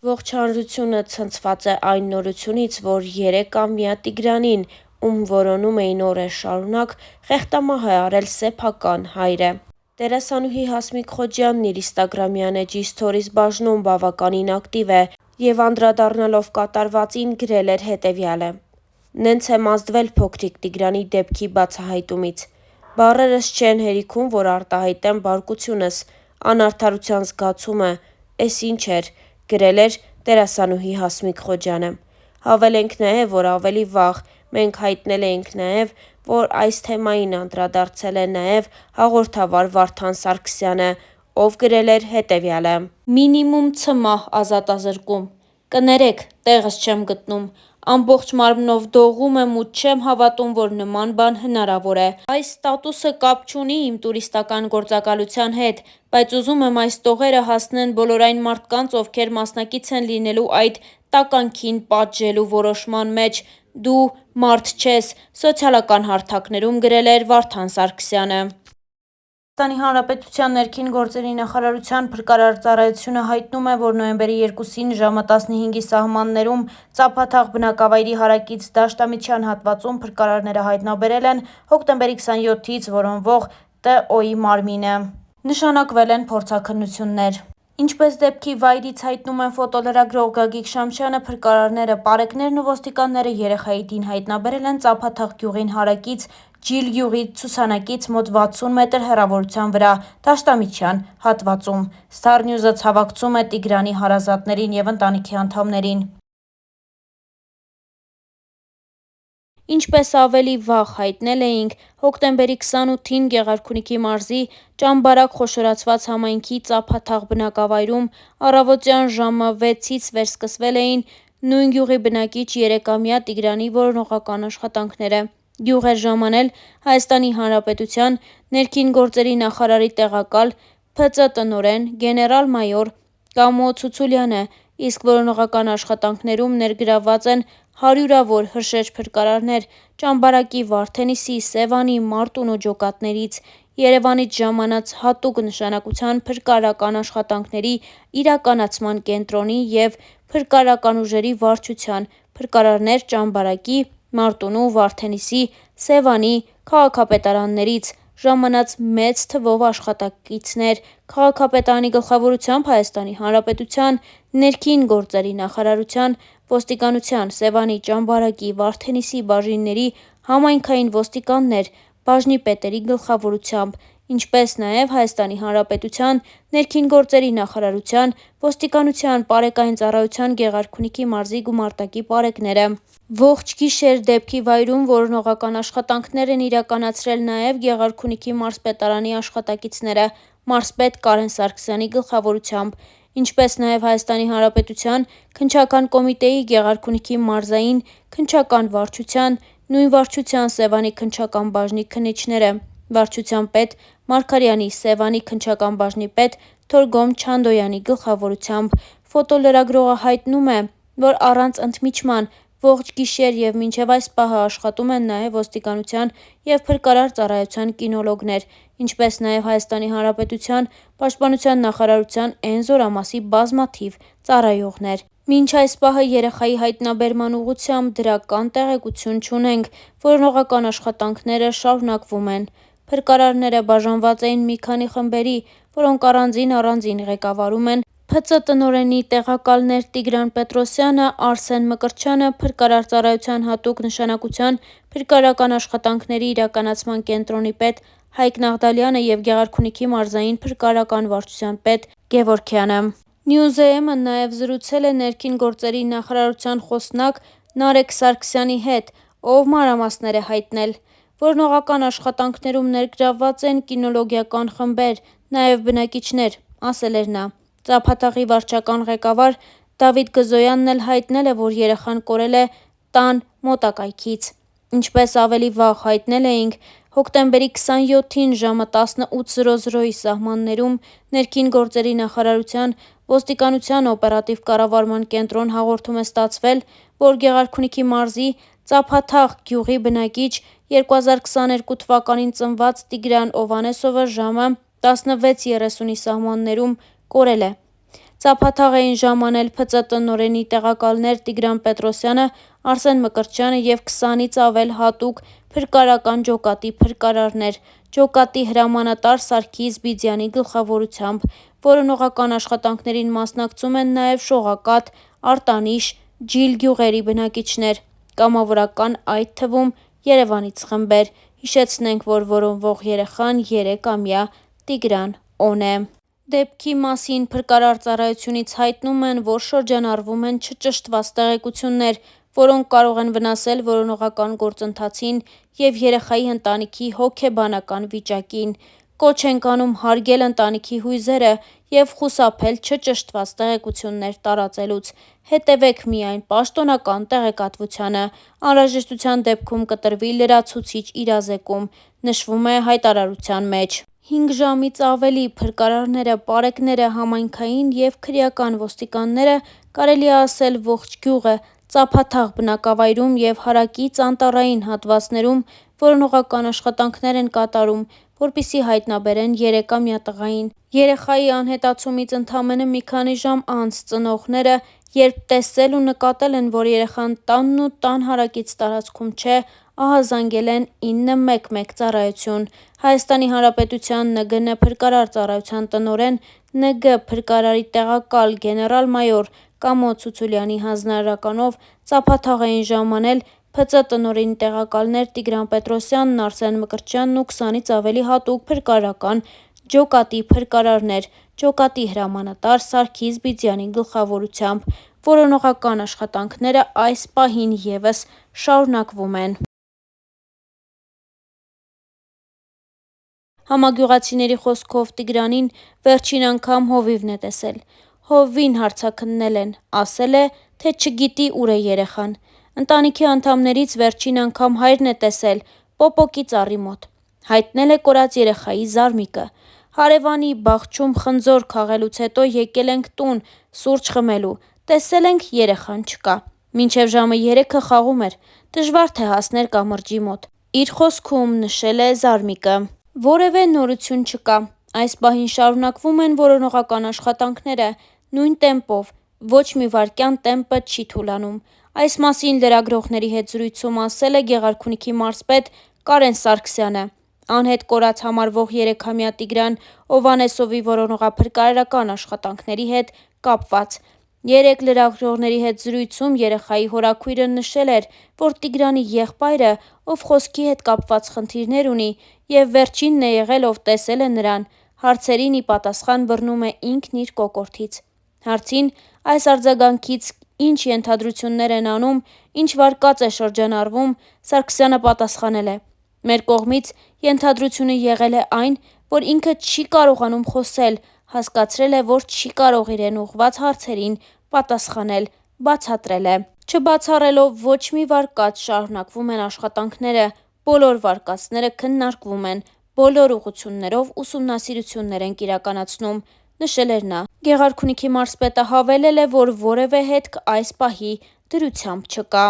Ողջ հանրությունը ցնցված է այն նորությունից, որ 3-ամյա Տիգրանին, ում որոնում էին օրեր շարունակ, խեղդամահ է արել սեփական հայրը։ Դերասանուհի Հասմիկ Խոջյանն իր ինստագրամյան էջի սթորիս բաժնում բավականին ակտիվ է և անդրադառնալով կատարվածին գրել էր հետևյալը. «Նենց եմ ազդվել փոքրիկ Տիգրանի դեպքի բացահայտումից։ Բառերս չեն հերիքում, որ արտահայտեմ բարկությունս, անարդարության զգացումը, էս ինչ էր», գրել էր դերասանուհի Հասմիկ Խոջյանը։ Հավելենք նաև, որ ավելի վաղ մենք հայտնել էինք նաև, որ այս թեմային անդրադարձել է նաև հաղորդավար Վարդան Սարգսյանը, ով գրել էր հետևյալը. «Մինիմում ցմահ ազատազրկում։ Կներեք, տեղս չեմ գտնում։ Ամբողջ մարմնով դողում եմ ու չեմ հավատում, որ նման բան հնարավոր է։ Այս ստատուսը կապ չունի իմ տուրիստական գործակալության հետ, բայց ուզում եմ այս տողերը հասնեն բոլոր այն մարդկանց, ովքեր մասնակից են լինելու այդ տականքին պատժելու որոշման մեջ։ Դու մարդ չես», սոցիալական հարթակներում գրել էր Վարդան Սարգսյանը։ ՀՀ ներքին գործերի նախարարության փրկարար ծառայությունը հայտնում է, որ նոյեմբերի 2-ին ժամը 15-ի սահմաններում Ծափաթաղ բնակավայրի հարակից Դաշտամիջյան հատվածում փրկարարները հայտնաբերել են հոկտեմբերի 27-ից որոնվող Տ.Օ.-ի մարմինը։ Նշանակվել են փորձաքննություններ։ Ինչպես դեպքի վայրից հայտնում է ֆոտոլրագրող Գագիկ Շամչյանը, փրկարարները, պարեկներն ու ոստիկանները երեխայի դին հայտնաբերել են Ծափաթաղ գյուղին հարակից Ջիլ գյուղի ցուցանակից մոտ 60 մետր հեռավորության վրա Դաշտամիջյան հատվածում։ Star News-ը ցավակցում է Տիգրանի հարազատներին և ընտանիքի անդամներին։ Ինչպես ավելի վաղ հայտնել էինք, հոկտեմբերի 28-ին Գեղարքունիքի մարզի Ճամբարակ խոշորացված համայնքի Ծափաթաղ բնակավայրում առավոտյան ժամը 6-ից վերսկսվել էին նույն գյուղի բնակիչ 3-ամյա Տիգրանի որոնողական աշխատանքները։ Գյուղ էր ժամանել ՀՀ ներքին գործերի նախարարի տեղակալ ՓԾ տնօրեն գեներալ-մայոր Կամո Ցուցուլյանը, իսկ որոնողական աշխատանքներում ներգրավված են հարյուրավոր հրշեջ փրկարարներ Ճամբարակի, Վարդենիսի, Սևանի, Մարտունու ջոկատներից։ Երևանից ժամանած հատուկ նշանակության փրկարարական աշխատանքների իրականացման կենտրոնի և փրկարարական ուժերի վարչության փրկարարներ Ճամբարակի, Մարտունու, Վարդենիսի, Սևանի քաղաքապետարաններից ժամանած մեծ թվով աշխատակիցներ քաղաքապետարանի գլխավորությամբ ՀՀ ներքին գործերի նախարարության, ոստիկանության, Սևանի, Ճամբարակի, Վարդենիսի բաժինների համայնքային ոստիկաններ բաժնի պետերի գլխավորությամբ, ինչպես նաև ՀՀ ներքին գործերի նախարարության, ոստիկանության, պարեկային ծառայության Գեղարքունիքի մարզի գումարտակի պարեկները։ Ողջ գիշեր դեպքի վայրում որոնողական աշխատանքներ են իրականացրել նաև Գեղարքունիքի մարզպետարանի աշխատակիցները մարզպետ Կարեն Սարգսյանի գլխավորությամբ, ինչպես նաև ՀՀ քննչական կոմիտեի, Գեղարքունիքի մարզային քննչական վարչության, նույն վարչության Սևանի քննչական բաժնի քննիչները, վարչության պետ Մարգարյանի, Սևանի քննչական բաժնի պետ Թորգոմ Չանդոյանի գլխավորությամբ։ Ֆոտոլրագրողը հայտնում է, որ առանց ընդմիջման ողջ գիշեր և մինչև այս պահը աշխատում են նաև ոստիկանության և փրկարար ծառայության կինոլոգներ, ինչպես նաև ՀՀ պաշտպանության նախարարության Էն զորամասի բազմաթիվ ծառայողներ։ Մինչ այս պահը երեխայի հայտնաբերման ուղղությամբ դրական տեղեկություն չունենք։ Որոնողական աշխատանքները շարունակվում են։ Փրկարարները բաժանված էին մի քանի խմբերի, որոնք առանձին ղեկավարում են ՓԾ տնօրենի տեղակալներ Տիգրան Պետրոսյանը, Արսեն Մկրտչյանը, Փրկարար ծառայության հատուկ նշանակության փրկարարական աշխատանքների իրականացման կենտրոնի պետ Հայկ Նաղդալյանը և Գեղարքունիքի մարզային փրկարարական վարչության պետ Գևորգյանը։ News-am-ը նաև զրուցել է ներքին գործերի նախարարության խոսնակ Նարեկ Սարգսյանի հետ, ով մանրամասներ է հայտնել։ Որոնողական աշխատանքներում ներգրավված են կինոլոգիական խմբեր, նաև բնակիչներ, ասել էր նա։ Ծափաթաղի վարչական ղեկավար Դավիթ Գզոյանն էլ հայտնել է, որ երեխան կորել է տան մոտակայքից։ Ինչպես ավելի վաղ հայտնել էինք, հոկտեմբերի 27-ին ժամը 18:00-ի սահմաններում ներքին գործերի նախարարության, ոստիկանության օպերատիվ կառավարման կենտրոն հաղորդում է ստացվել, որ Գեղարքունիքի մարզի Ծափաթաղ գյուղի բնակիչ 2022 թվականին ծնված Տիգրան Օվանեսովը ժամը 16:30-ի սահմաններում կորել է։ Ծափաթաղ էին ժամանել ՓԾ տնօրենի տեղակալներ Տիգրան Պետրոսյանը, Արսեն Մկրտչյանը և 20-ից ավել հատուկ փրկարարական ջոկատի փրկարարներ, ջոկատի հրամանատար Սարգիս Բիձյանի գլխավորությամբ։ Որոնողական աշխատանքներին մասնակցում են նաև Շողակաթ, Արտանիշ, Ջիլ գյուղերի բնակիչներ, կամավորական, այդ թվում Երևանից խմբեր։ Հիշեցնենք, որ որոնվող երեխան 3-ամյա Տիգրան Օ.-ն է։ Դեպքի մասին փրկարար ծառայությունից հայտնում են, որ շրջանառվում են չճշտված տեղեկություններ, որոնք կարող են վնասել որոնողական գործընթացին և երեխայի ընտանիքի հոգեբանական վիճակին։ Կոչ ենք անում հարգել ընտանիքի հույզերը և խուսափել չճշտված տեղեկություններ տարածելուց։ Հետևեք միայն պաշտոնական տեղեկատվությանը։ Անհրաժեշտության դեպքում կտրվի լրացուցիչ իրազեկում, նշվում է հայտարարության մեջ։ 5 ժամից ավելի փրկարարները, պարեկները, համայնքային և քրեական ոստիկանները, կարելի է ասել ողջ գյուղը, ծափաթաղ բնակավայրում և հարակից անտառային հատվածներում որոնողական աշխատանքներ են կատարում, որպեսզի հայտնաբերեն 3-ամյա տղային։ Երեխայի անհետացումից ընդամենը մի քանի ժամ անց ծնողները, երբ տեսել ու նկատել են, որ երեխան տանն ու տան հարակից տարածքում չէ, ահազանգել են 911 ծառայություն։ ՀՀ ՆԳՆ փրկարար ծառայության տնօրեն, ՆԳ փրկարարի տեղակալ գեներալ-մայոր Կամո Ցուցուլյանի հանձնարարականով ծափաթաղ էին ժամանել ՓԾ տնօրենի տեղակալներ Տիգրան Պետրոսյանն, Արսեն Մկրտչյանն ու 20-ից ավելի հատուկ փրկարարական ջոկատի փրկարարներ, ջոկատի հրամանատար Սարգիս Բիձյանի գլխավորությամբ։ Որոնողական աշխատանքները այս պահին ևս շարունակվում են։ Համագյուղացիների խոսքով Տիգրանին վերջին անգամ հովիվն է տեսել։ Հովվին հարցաքննել են, ասել է, թե չգիտի ուր է երեխան։ Ընտանիքի անդամներից վերջին անգամ հայրն է տեսել պոպոկի ծառի մոտ։ Հայտնել է կորած երեխայի զարմիկը։ Հարևանի բախչում խնձոր քաղելուց հետո եկել ենք տուն սուրճ խմելու, տեսել ենք երեխան չկա։ Մինչև ժամը 3-ը խաղում էր, դժվար թե հասներ կամրջի մոտ, իր խոսքում նշել է զարմիկը։ Որևէ նորություն չկա։ Այս պահին շարունակվում են որոնողական աշխատանքները նույն տեմպով, ոչ մի վայրկյան տեմպը չի թուլանում։ Այս մասին լրագրողների հետ զրույցում ասել է Գեղարքունիքի մարզպետ Կարեն Սարգսյանը։ Անհետ կորած համարվող 3-ամյա Տիգրան Օվանեսովի որոնողափրկարարական աշխատանքների հետ կապված։ Երեկ լրագրողների հետ զրույցում երեխայի հորաքույրը նշել էր, որ Տիգրանի եղբայրը, ով խոսքի հետ կապված խնդիրներ ունի, և վերջինն է եղել, ով տեսել է նրան, հարցերին ի պատասխան բռնում է ինքն իր կոկորդից։ Հարցին այս արձագանքից ինչ ենթադրություններ են անում, ինչ վարկած է շրջանառվում, Սարգսյանը պատասխանել է. «Մեր կողմից ենթադրությունը եղել է այն, որ ինքը չի կարողանում խոսել, հասկացրել է, որ չի կարող իրեն ուղղված հարցերին պատասխանել», բացատրել է։ Չբացառելով ոչ մի վարկած, շարունակվում են աշխատանքները, բոլոր վարկածները քննարկվում են, բոլոր ուղղություններով ուսումնասիրություններ ենք իրականացնում, նշել էր նա։ Գեղարքունիքի մարզպետը հավելել է, որ որևէ հետք այս պահի դրությամբ չկա։